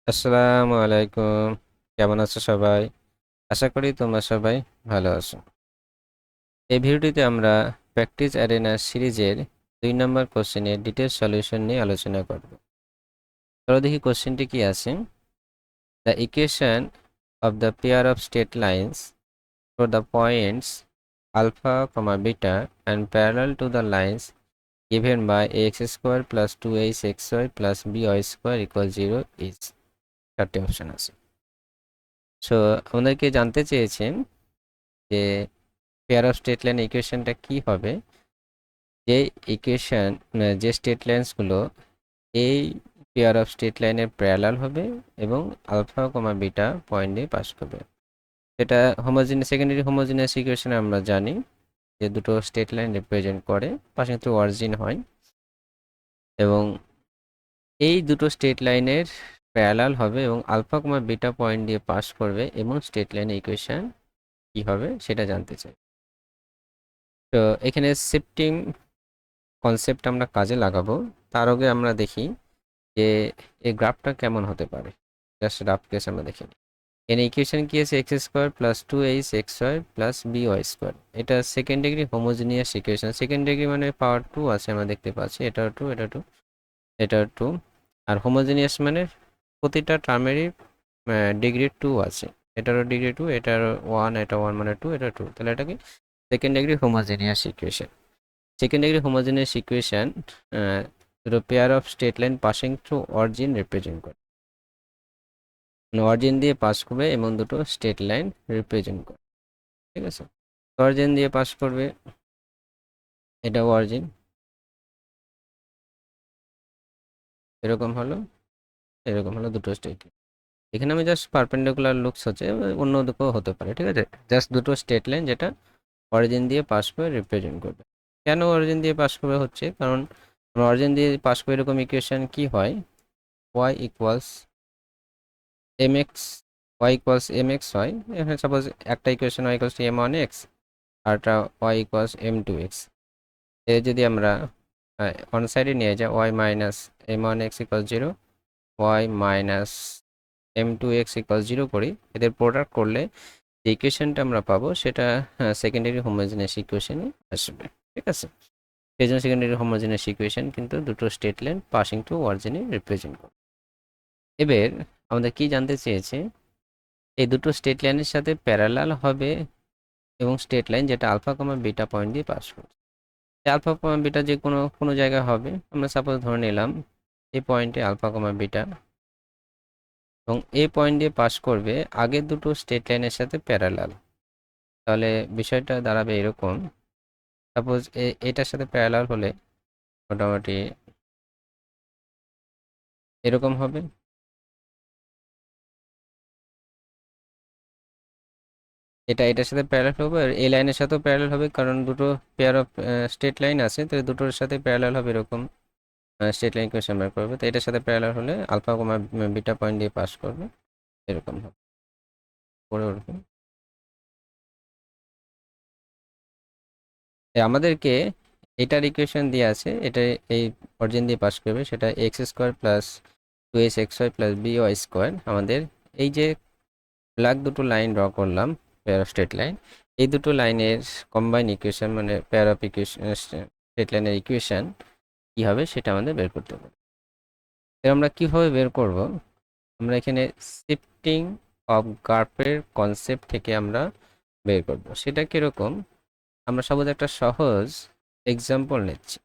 আসসালামু আলাইকুম। কেমন আছো সবাই? আশা করি তোমরা সবাই ভালো আছো। এই ভিডিওটিতে আমরা প্র্যাকটিস অ্যারেনা সিরিজের 2 নম্বর কোশ্চেনের ডিটেলস সলিউশন নিয়ে আলোচনা করব। চলো দেখি কোশ্চেনটি কি আছে। The equation of the pair of straight lines for the points alpha, beta and parallel to the lines given by ax square plus 2axy plus by square equal 0 is 4টি option আছে। সো আমাদেরকে জানতে চেয়েছেন যে pair of state line ইকুয়েশনটা কি হবে, যে equation যে স্টেট লাইন্সগুলো এই পেয়ার অফ স্টেট লাইনের প্যারালাল হবে এবং আলফা বিটা পয়েন্ট দিয়ে পাস করবে। এটা সেকেন্ডারি হোমোজিনিয়াস ইকুয়েশনে আমরা জানি যে দুটো স্টেট লাইন রিপ্রেজেন্ট করে, পাশে কিন্তু অরিজিন হয় এবং এই দুটো স্টেট লাইনের প্যারালাল হবে এবং আলফা বিটা পয়েন্ট দিয়ে পাস করবে এবং স্টেট লাইনের ইকুয়েশন কি হবে সেটা জানতে চাই। তো এখানে শিফটিং কনসেপ্ট আমরা কাজে লাগাবো। তার আগে আমরা দেখি যে এই গ্রাফটা কেমন হতে পারে। জাস্ট রাফ কেস আমরা দেখি। এখানে ইকুয়েশন কি আছে, x square plus 2ax plus by square. এটা second degree homogeneous equation. Second degree মানে পাওয়ার 2 আছে, আমরা দেখতে পাচ্ছি এটাও 2, এটা 2, এটা 2। আর হোমোজিনিয়াস মানে প্রতিটা টার্মেরই ডিগ্রি 2 আছে। এটারও ডিগ্রি 2, এটার 1, এটা 1 মানে 2, এটা 2। তাহলে এটা কি second degree homogeneous equation. Second degree homogeneous equation দুটো pair of state line passing through origin represent করে, মানে অরিজিন দিয়ে পাস করবে এবং দুটো স্টেট লাইন রিপ্রেজেন্ট করে। ঠিক আছে, অরিজিন দিয়ে পাস করবে, এটা অরিজিন, এরকম হলো, এরকম হলো দুটো স্টেট। এখানে আমি জাস্ট পারপেন্ডিকুলার লুকস হচ্ছে, অন্য দিকেও হতে পারে। ঠিক আছে, জাস্ট দুটো স্টেট লাইন যেটা অরিজিন দিয়ে পাস করে রিপ্রেজেন্ট করবে। কেন অরিজিন দিয়ে পাস করবে হচ্ছে কারণ অরিজিন দিয়ে পাস করে এরকম ইকুয়েশন কি হয়, y equals mx, y equals mx হয়। এখানে সাপোজ একটা equation y equals to m1x আর একটা y ইকুয়ালস m2x। যদি আমরা অন সাইডে নিয়ে যাই y minus m1x equal 0, y minus m2x equal 0 করি, এদের প্রোডাক্ট করলে যে ইকুয়েশনটা আমরা পাবো সেটা সেকেন্ডারি হোমোজেনিয়াস ইকুয়েশনে আসবে। ঠিক আছে, সেই জন্য সেকেন্ডারি হোমোজেনিয়াস ইকুয়েশন কিন্তু দুটো স্টেট লাইন পাসিং টু অরিজিনে রিপ্রেজেন্ট করে। এবার আমাদের কি জানতে চেয়েছে, এই দুটো স্টেট লাইনের সাথে প্যারালাল হবে এবং স্টেট লাইন যেটা আলফা বিটা পয়েন্ট দিয়ে পাস করবে। আলফা বিটা যে কোনো কোনো জায়গায় হবে, আমরা সাপোজ ধরে নিলাম এই পয়েন্টে আলফা বিটা এবং এই পয়েন্ট দিয়ে পাস করবে আগের দুটো স্টেট লাইনের সাথে প্যারালাল। তাহলে বিষয়টা দাঁড়াবে এরকম, সাপোজ এটার সাথে প্যারালাল হলে মোটামুটি এরকম হবে। এটার সাথে প্যারালাল হবে আর এই লাইনের সাথেও প্যারালাল হবে, কারণ দুটো পেয়ার অফ স্টেট লাইন আছে, তো দুটোর সাথে প্যারালাল হবে এরকম। স্টেট লাইন ইকুয়েশন বের করবে, তো এটার সাথে প্যারালাল হলে আলফা বিটা পয়েন্ট দিয়ে পাস করবে, এরকম হবে পরে উঠবে। আমাদেরকে এটার ইকুয়েশন দিয়ে আছে, এটা এই অরিজিন দিয়ে পাস করবে, সেটা x square plus 2ax plus by square. আমাদের এই যে ব্ল্যাক দুটো লাইন ড্র করলাম পেয়ার অফ স্টেট লাইন, এই দুটো লাইনের কম্বাইন ইকুয়েশন মানে পেয়ার অফ ইকুয়েশন স্টেট লাইনের ইকুয়েশন কী হবে সেটা আমাদের বের করতে হবে। আমরা কিভাবে বের করব, আমরা এখানে শিফটিং অফ গ্রাফের কনসেপ্ট থেকে আমরা বের করব। সেটা কিরকম, আমরা সহজ একটা সহজ এক্সাম্পল নিচ্ছি।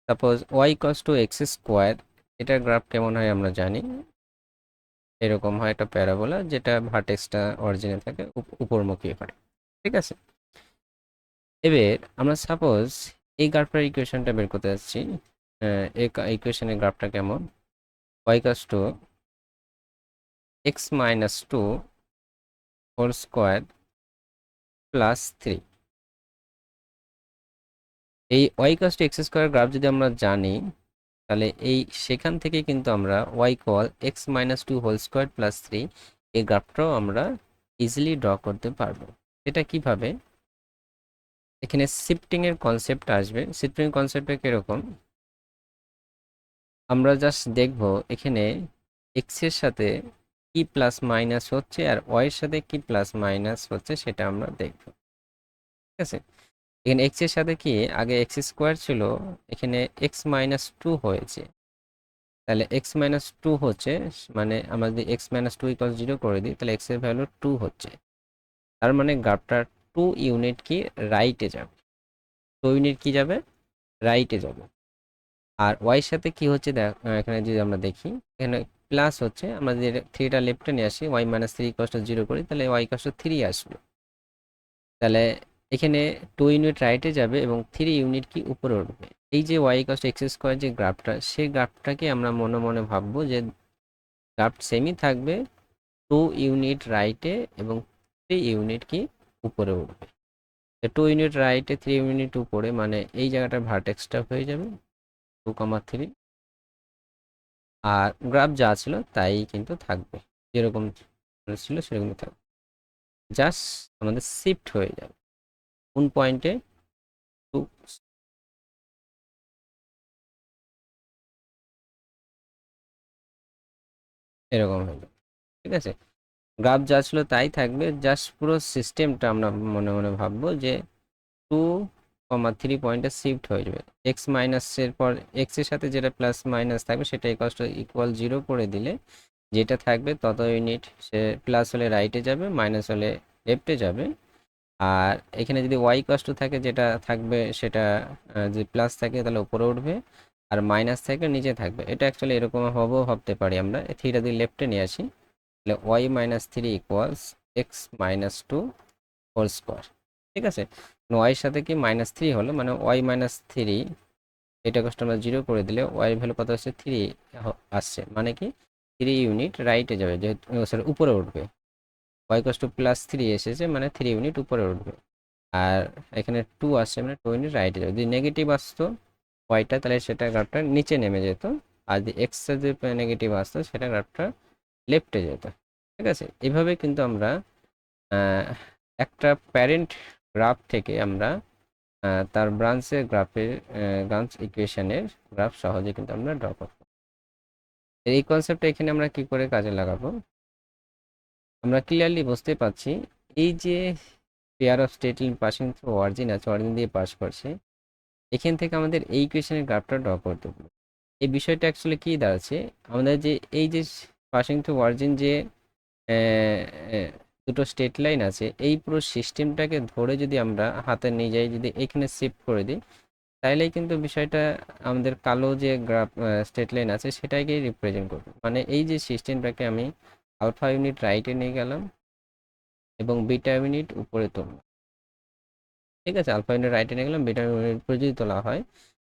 Suppose y equals to x square, এটার গ্রাফ কেমন হয় আমরা জানি, এরকম হয় একটা প্যারাবোলা যেটা ভার্টেক্সটা অরিজিনে থাকে, উপরমুখী হয়। ঠিক আছে, এবার আমরা সাপোজ এই গ্রাফটার ইকুয়েশনটা বের করতে যাচ্ছি। এই ইকুয়েশনের গ্রাফটা কেমন, y equals to x minus 2 whole square plus 3। এই y equals to x square graph যদি আমরা জানি, তাহলে এই সেখান থেকে কিন্তু আমরা y equal x minus 2 whole square plus 3 এই গ্রাফটাও আমরা ইজিলি ড্র করতে পারবো। এটা কিভাবে, এখানে শিফটিং এর কনসেপ্ট আসবে। শিফটিং কনসেপ্টটা কিরকম, আমরা জাস্ট দেখব এখানে এক্স এর সাথে কি প্লাস মাইনাস হচ্ছে আর ওয়াই এর সাথে কি প্লাস মাইনাস হচ্ছে সেটা আমরা দেখব। ঠিক আছে, এখানে এক্স এর সাথে কি আগে এক্স স্কোয়ার ছিল, এখানে এক্স মাইনাস টু হয়েছে, তাহলে এক্স মাইনাস টু হচ্ছে, মানে আমরা যদি x minus two equal zero করে দিই তাহলে এক্স এর ভ্যালু টু হচ্ছে, তার মানে গ্রাফটা 2 ইউনিট কি রাইটে যাবে, 2 ইউনিট কি যাবে রাইটে যাবে। আর ওয়াই সাথে কি হচ্ছে দেখ, এখানে যদি আমরা দেখি এখানে প্লাস হচ্ছে, আমরা যদি থ্রিটা লেফটে নিয়ে আসি y minus three equal to zero করি তাহলে ওয়াই ইকুয়াল টু থ্রি আসবে। তাহলে এখানে 2 ইউনিট রাইটে যাবে এবং 3 ইউনিট কি উপরে উঠবে। এই যে y equal to x square যে গ্রাফটা, সেই গ্রাফটাকে আমরা মনে মনে ভাববো যে গ্রাফ সেমই থাকবে, 2 ইউনিট রাইটে এবং 3 ইউনিট কি উপরে উঠবে। 2 ইউনিট রাইটে 3 ইউনিট উপরে, মানে এই জায়গাটা ভার্টেক্সটা হয়ে যাবে 2,3, আর গ্রাফ যা ছিল তাই কিন্তু থাকবে, যেরকম ছিল সেরকমই থাকবে, জাস্ট আমাদের শিফট হয়ে যাবে কোন পয়েন্টে, টু, এরকম হয়ে যাবে। ঠিক আছে, গ্রাফ যা ছিল তাই থাকবে, জাস্ট পুরো সিস্টেমটা আমরা মনে মনে ভাববো যে 2,3 পয়েন্টে শিফট হয়ে যাবে। এক্স মাইনাসের পর এক্স এর সাথে যেটা প্লাস মাইনাস থাকবে সেটা ইকুয়াল জিরো করে দিলে যেটা থাকবে তত ইউনিট সে প্লাস হলে রাইটে যাবে, মাইনাস হলে লেফটে যাবে। আর এখানে যদি ওয়াই কষ্ট থাকে যেটা থাকবে সেটা যদি প্লাস থাকে তাহলে উপরে উঠবে, আর মাইনাস থাকে নিচে থাকবে। এটা অ্যাকচুয়ালি এরকম ভাবতে পারি আমরা, থ্রিটা যদি লেফটে নিয়ে আসি তাহলে y minus three equals x minus two whole square. ঠিক আছে, ওয়াইয়ের সাথে কি মাইনাস থ্রি হলো, মানে ওয়াই মাইনাস থ্রি, এটা কষ্ট আমরা জিরো করে দিলে ওয়াই ভ্যালু কত হচ্ছে থ্রি আসছে, মানে কি 3 ইউনিট রাইটে যাবে, যেহেতু সরি উপরে উঠবে। ওয়াই কষ্ট প্লাস থ্রি এসেছে মানে 3 ইউনিট উপরে উঠবে, আর এখানে টু আসছে মানে 2 ইউনিট রাইটে যাবে। যদি নেগেটিভ আসতো ওয়াইটা তাহলে সেটা গ্রাফটা নিচে নেমে যেত, আর যদি এক্সটা যদি নেগেটিভ আসতো সেটা গ্রাফটা লেফটে যেত। ঠিক আছে, এভাবে কিন্তু আমরা একটা প্যারেন্ট গ্রাফ থেকে আমরা তার ব্রাঞ্চের গ্রাফের ব্রাঞ্চ ইকুয়েশনের গ্রাফ সহজে কিন্তু আমরা ড্র করব। এই কনসেপ্টটা এখানে আমরা কি করে কাজে লাগাবো, আমরা ক্লিয়ারলি বুঝতে পারছি। এই যে pair of state line passing through origin আছে, অরিজিন দিয়ে পাস করছে, এখান থেকে আমাদের এই ইকুয়েশনের গ্রাফটা ড্র করতে হবে। এই বিষয়টা অ্যাকচুয়ালি কী দাঁড়াচ্ছে, আমাদের যে এই যে পাসিং থ্রু অরিজিন যে দুটো স্টেট লাইন আছে, এই পুরো সিস্টেমটাকে ধরে যদি আমরা হাতে নিয়ে যাই, যদি এখানে শিফট করে দিই তাইলেই কিন্তু বিষয়টা আমাদের কালো যে গ্রাফ স্টেট লাইন আছে সেটাকে রিপ্রেজেন্ট করবে। মানে এই যে সিস্টেমটাকে আমি আলফা ইউনিট রাইটে নিয়ে গেলাম এবং বিটা ইউনিট উপরে তুললাম। ঠিক আছে, আলফা ইউনিট রাইটে নিয়ে গেলাম, বিটা ইউনিট উপরে যদি তোলা হয়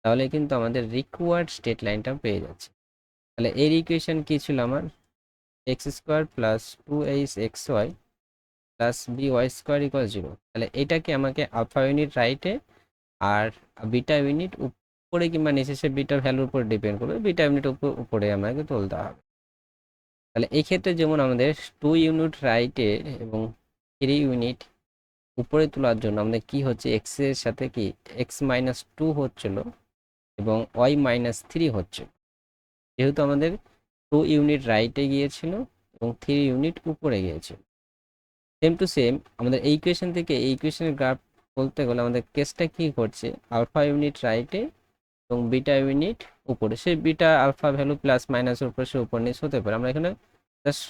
তাহলে কিন্তু আমাদের রিকোয়ার্ড স্টেট লাইনটা পেয়ে যাচ্ছে। তাহলে এর ইকুয়েশন কি ছিল আমার, x square plus two h x y plus b y square equal zero. তাহলে এটাকে আমাকে আলফা ইউনিট রাইটে আর বিটা ইউনিট উপরে কিংবা নিচে, সে বিটা ভ্যালুর উপর ডিপেন্ড করবে, বিটা ইউনিট উপরে আমাকে তুলতে হবে। তাহলে এই ক্ষেত্রে যেমন আমাদের 2 ইউনিট রাইটে এবং 3 ইউনিট উপরে তোলার জন্য আমাদের কি হচ্ছে, এক্স এর সাথে কি এক্স মাইনাস টু হচ্ছিল এবং ওয়াই মাইনাস থ্রি হচ্ছে, যেহেতু আমাদের 2 ইউনিট রাইটে গিয়েছিল এবং 3 ইউনিট উপরে গিয়েছিল। সেম টু সেম আমাদের এই ইকুয়েশন থেকে এই ইকুয়েশনের গ্রাফ বলতে গেলে আমাদের কেসটা কি করছে, আলফা ইউনিট রাইটে এবং বিটা ইউনিট উপরে, সে বিটা আলফা ভ্যালু প্লাস মাইনাসের উপরে সে উপর নিচে হতে পারে, আমরা এখানে জাস্ট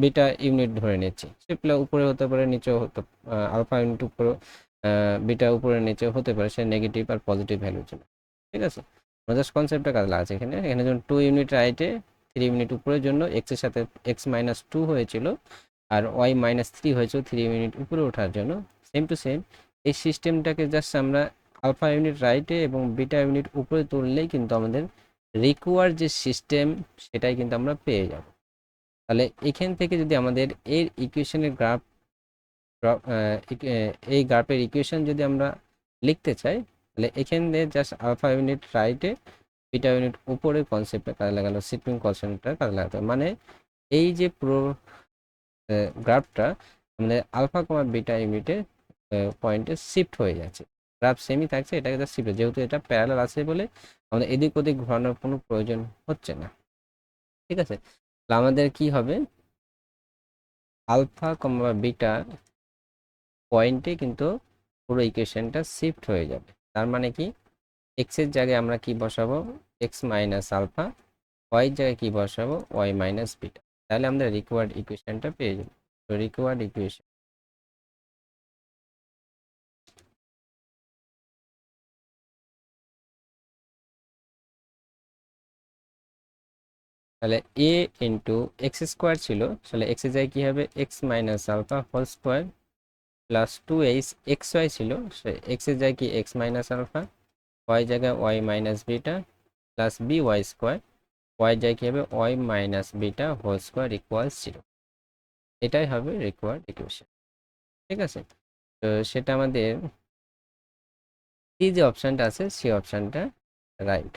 বিটা ইউনিট ধরে নিচ্ছি, সে উপরে হতে পারে নিচেও হতে, আলফা ইউনিট উপরে বিটা উপরে নিচেও হতে পারে, সে নেগেটিভ আর পজিটিভ ভ্যালুর জন্য। ঠিক আছে, আমরা জাস্ট কনসেপ্টটা কাজে লাগাচ্ছি এখানে। এখানে যখন 2 ইউনিট রাইটে 3 ইউনিট উপরের জন্য এক্স এর সাথে এক্স মাইনাস টু হয়েছিল আর ওয়াই মাইনাস থ্রি হয়েছিল 3 ইউনিট উপরে ওঠার জন্য, সেম টু সেম এই সিস্টেমটাকে জাস্ট আমরা আলফা ইউনিট রাইটে এবং বিটা ইউনিট উপরে তুললেই কিন্তু আমাদের রিকোয়ার যে সিস্টেম সেটাই কিন্তু আমরা পেয়ে যাব। তাহলে এখান থেকে যদি আমাদের এর ইকুয়েশনের গ্রাফ, এই গ্রাফের ইকুয়েশন যদি আমরা লিখতে চাই তাহলে এখানে জাস্ট আলফা ইউনিট রাইটে বিটা ইউনিট উপরে কনসেপ্টটা কাজে লাগালো, শিফটিং কনসেপ্টটা কাজে লাগাতে হবে। মানে এই যে পুরো গ্রাফটা আমাদের আলফা কমা বিটা ইউনিটে পয়েন্টে শিফট হয়ে যাচ্ছে, গ্রাফ সেমই থাকছে, এটাকে জাস্ট শিফট, যেহেতু এটা প্যারালাল আছে বলে আমাদের এদিক ওদিক ঘোরানোর কোনো প্রয়োজন হচ্ছে না। ঠিক আছে, তাহলে আমাদের কি হবে, আলফা কমা বিটা পয়েন্টে কিন্তু পুরো ইকুয়েশনটা শিফট হয়ে যাবে। তার মানে কি, এক্স এর জায়গায় আমরা কি বসাবো, এক্স মাইনাস আলফা, ওয়াই এর জায়গায় কি বসাবো, ওয়াই মাইনাস বিটা। তাহলে আমরা রিকোয়ার্ড ইকুয়েশনটা পেয়ে যাবো। তো রিকোয়ার্ড ইকুয়েশন, তাহলে এ ইন্টু এক্স স্কোয়ার ছিল, তাহলে এক্স এর জায়গায় কি হবে, x minus alpha whole square plus 2 x y ছিল, এক্স এর জায়গায় কি এক্স মাইনাস আলফা, ওয়াই জায়গায় y minus beta plus b y square, y জায়গায় কি হবে, y minus beta whole square equals 0। এটাই হবে রিকোয়ার্ড ইকুয়েশন। ঠিক আছে, তো সেটা আমাদের এই যে অপশানটা আছে সেই অপশানটা রাইট।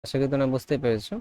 আশা করি তোমরা বুঝতে পেরেছো।